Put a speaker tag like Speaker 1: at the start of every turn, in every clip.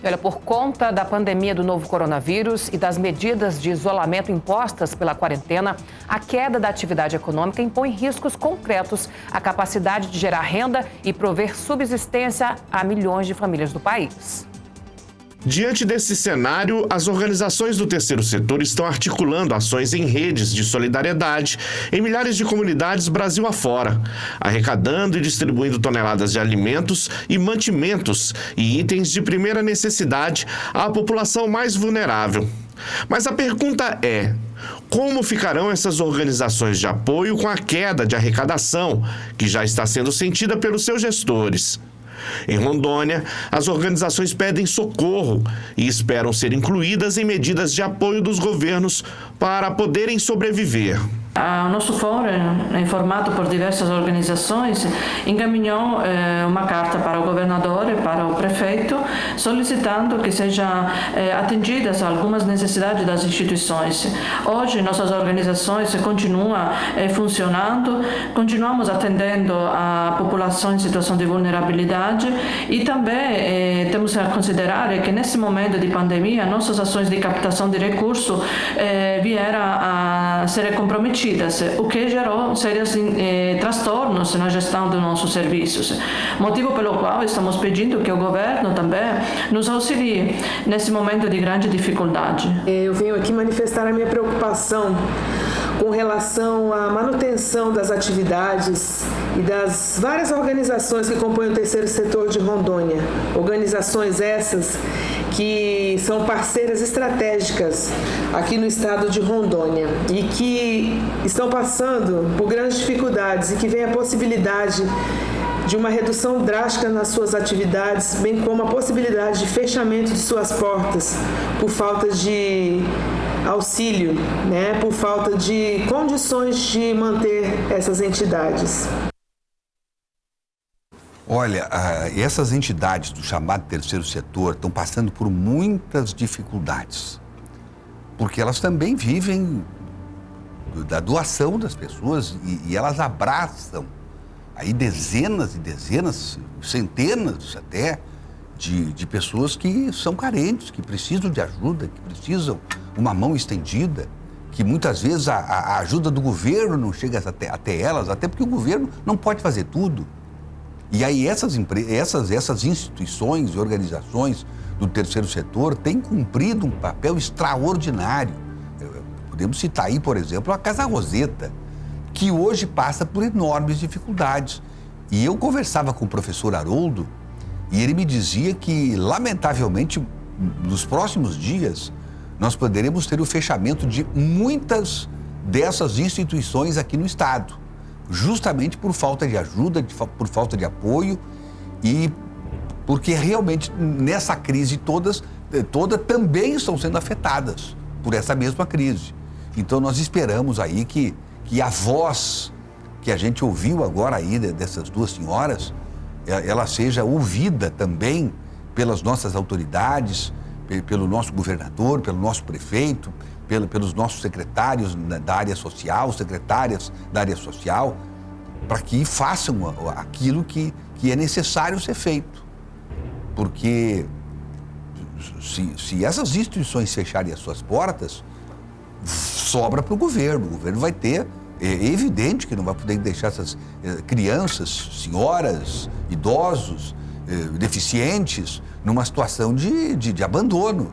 Speaker 1: E olha, por conta da pandemia do novo coronavírus e das medidas de isolamento impostas pela quarentena, a queda da atividade econômica impõe riscos concretos à capacidade de gerar renda e prover subsistência a milhões de famílias do país.
Speaker 2: Diante desse cenário, as organizações do terceiro setor estão articulando ações em redes de solidariedade em milhares de comunidades Brasil afora, arrecadando e distribuindo toneladas de alimentos e mantimentos e itens de primeira necessidade à população mais vulnerável. Mas a pergunta é: como ficarão essas organizações de apoio com a queda de arrecadação que já está sendo sentida pelos seus gestores? Em Rondônia, as organizações pedem socorro e esperam ser incluídas em medidas de apoio dos governos para poderem sobreviver.
Speaker 3: O nosso fórum, informado por diversas organizações, encaminhou uma carta para o governador e para o prefeito, solicitando que sejam atendidas algumas necessidades das instituições. Hoje, nossas organizações continuam funcionando, continuamos atendendo a população em situação de vulnerabilidade e também temos a considerar que, nesse momento de pandemia, nossas ações de captação de recursos vieram a ser comprometidas, o que gerou sérios transtornos na gestão dos nossos serviços. Motivo pelo qual estamos pedindo que o governo também nos auxilie nesse momento de grande dificuldade.
Speaker 4: Eu venho aqui manifestar a minha preocupação com relação à manutenção das atividades e das várias organizações que compõem o terceiro setor de Rondônia. Organizações essas que são parceiras estratégicas aqui no estado de Rondônia e que estão passando por grandes dificuldades e que vem a possibilidade de uma redução drástica nas suas atividades, bem como a possibilidade de fechamento de suas portas por falta de auxílio, por falta de condições de manter essas entidades.
Speaker 5: Olha, essas entidades do chamado terceiro setor estão passando por muitas dificuldades, porque elas também vivem da doação das pessoas e elas abraçam aí dezenas e dezenas, centenas até, de pessoas que são carentes, que precisam de ajuda, que precisam uma mão estendida, que muitas vezes a ajuda do governo não chega até elas, até porque o governo não pode fazer tudo. E aí essas instituições e organizações do terceiro setor têm cumprido um papel extraordinário. Podemos citar aí, por exemplo, a Casa Roseta, que hoje passa por enormes dificuldades. E eu conversava com o professor Haroldo e ele me dizia que, lamentavelmente, nos próximos dias, nós poderemos ter o fechamento de muitas dessas instituições aqui no estado, justamente por falta de ajuda, por falta de apoio e porque realmente nessa crise toda também estão sendo afetadas por essa mesma crise. Então nós esperamos aí que a voz que a gente ouviu agora aí dessas duas senhoras, ela seja ouvida também pelas nossas autoridades, pelo nosso governador, pelo nosso prefeito, pelos nossos secretários da área social, secretárias da área social, para que façam aquilo que é necessário ser feito. Porque se essas instituições fecharem as suas portas, sobra para o governo vai ter, é evidente que não vai poder deixar essas crianças, senhoras, idosos, deficientes, numa situação de abandono.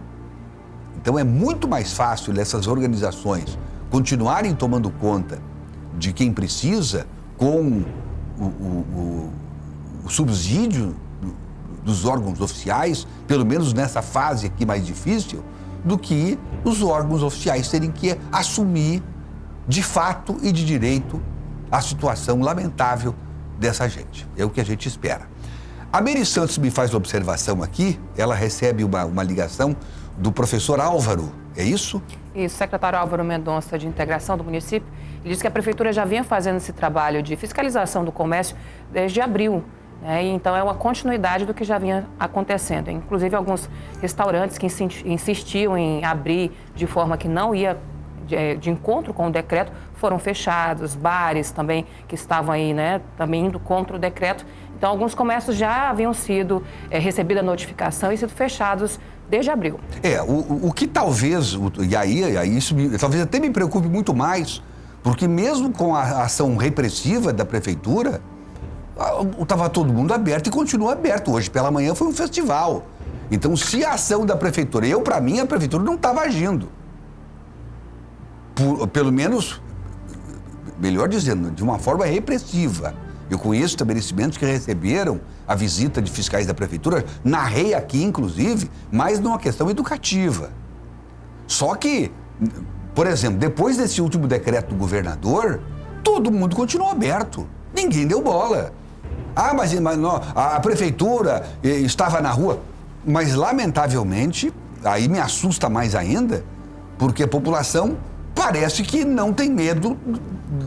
Speaker 5: Então é muito mais fácil essas organizações continuarem tomando conta de quem precisa com o subsídio dos órgãos oficiais, pelo menos nessa fase aqui mais difícil, do que os órgãos oficiais terem que assumir de fato e de direito a situação lamentável dessa gente. É o que a gente espera. A Mary Santos me faz uma observação aqui, ela recebe uma ligação do professor Álvaro, é isso?
Speaker 1: Isso, secretário Álvaro Mendonça, de integração do município, ele disse que a prefeitura já vinha fazendo esse trabalho de fiscalização do comércio desde abril, né? E então é uma continuidade do que já vinha acontecendo. Inclusive alguns restaurantes que insistiam em abrir de forma que não ia de encontro com o decreto foram fechados, bares também que estavam aí, né, também indo contra o decreto. Então, alguns comércios já haviam sido recebida a notificação e sido fechados desde abril.
Speaker 5: O que talvez, e aí isso talvez até me preocupe muito mais, porque mesmo com a ação repressiva da prefeitura, estava todo mundo aberto e continua aberto. Hoje pela manhã foi um festival. Então, se a ação da prefeitura, para mim, a prefeitura não estava agindo. Pelo menos, melhor dizendo, de uma forma repressiva. Eu conheço estabelecimentos que receberam a visita de fiscais da prefeitura, narrei aqui, inclusive, mas numa questão educativa. Só que, por exemplo, depois desse último decreto do governador, todo mundo continuou aberto. Ninguém deu bola. Mas não, a prefeitura estava na rua. Mas, lamentavelmente, aí me assusta mais ainda, porque a população parece que não tem medo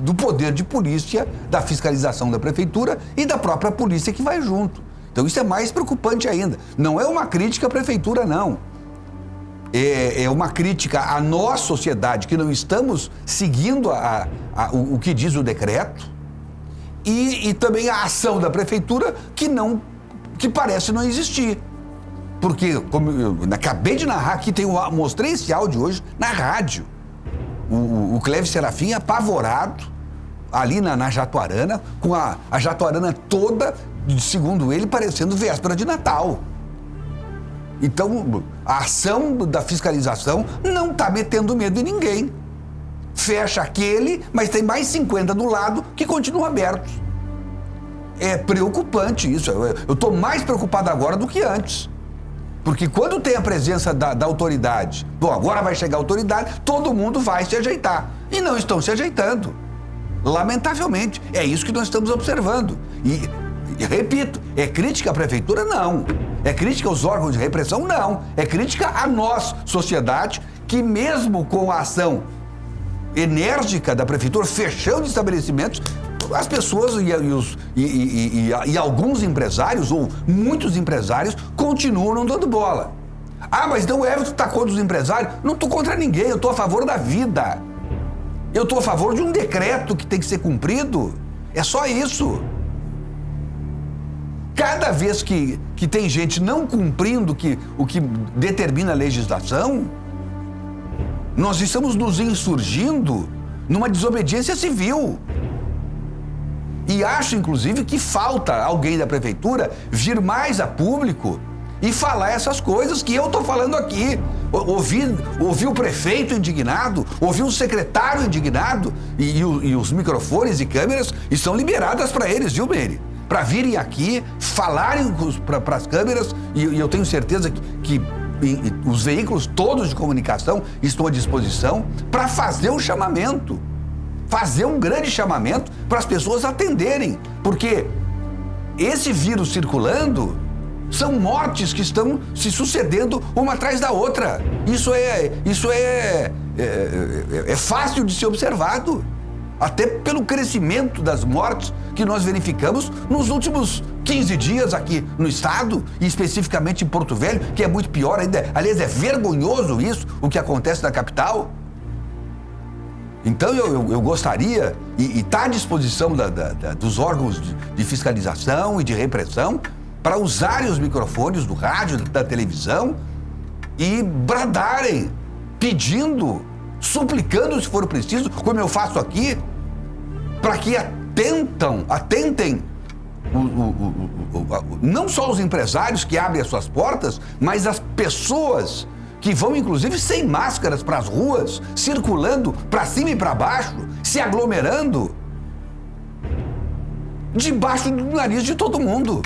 Speaker 5: do poder de polícia, da fiscalização da prefeitura e da própria polícia que vai junto. Então, isso é mais preocupante ainda. Não é uma crítica à prefeitura, não. É uma crítica a nós, sociedade, que não estamos seguindo o que diz o decreto e também a ação da prefeitura que parece não existir. Porque, como eu acabei de narrar aqui, mostrei esse áudio hoje na rádio. O Clévio Serafim apavorado ali na Jatuarana, com a Jatuarana toda, segundo ele, parecendo véspera de Natal. Então, a ação da fiscalização não está metendo medo em ninguém. Fecha aquele, mas tem mais 50 do lado que continuam abertos. É preocupante isso. Eu estou mais preocupado agora do que antes. Porque quando tem a presença da autoridade, agora vai chegar a autoridade, todo mundo vai se ajeitar. E não estão se ajeitando. Lamentavelmente, é isso que nós estamos observando. E repito, é crítica à prefeitura? Não. É crítica aos órgãos de repressão? Não. É crítica a nós, sociedade, que mesmo com a ação enérgica da prefeitura, fechando estabelecimentos, as pessoas e alguns empresários, ou muitos empresários, continuam não dando bola. Mas então o Everton está contra os empresários? Não estou contra ninguém, eu estou a favor da vida. Eu estou a favor de um decreto que tem que ser cumprido. É só isso. Cada vez que tem gente não cumprindo o que determina a legislação, nós estamos nos insurgindo numa desobediência civil. E acho, inclusive, que falta alguém da prefeitura vir mais a público e falar essas coisas que eu estou falando aqui. Ouvi o prefeito indignado, ouvi o secretário indignado e os microfones e câmeras estão liberadas para eles, viu, Meire? Para virem aqui, falarem para as câmeras e eu tenho certeza que os veículos todos de comunicação estão à disposição para fazer o chamamento. Fazer um grande chamamento para as pessoas atenderem, porque esse vírus circulando são mortes que estão se sucedendo uma atrás da outra. Isso é fácil de ser observado, até pelo crescimento das mortes que nós verificamos nos últimos 15 dias aqui no estado, e especificamente em Porto Velho, que é muito pior ainda. Aliás, é vergonhoso isso, o que acontece na capital. Então, eu gostaria, e está à disposição dos órgãos de fiscalização e de repressão, para usarem os microfones do rádio, da televisão, e bradarem, pedindo, suplicando, se for preciso, como eu faço aqui, para que atentem não só os empresários que abrem as suas portas, mas as pessoas que vão, inclusive, sem máscaras para as ruas, circulando para cima e para baixo, se aglomerando, debaixo do nariz de todo mundo.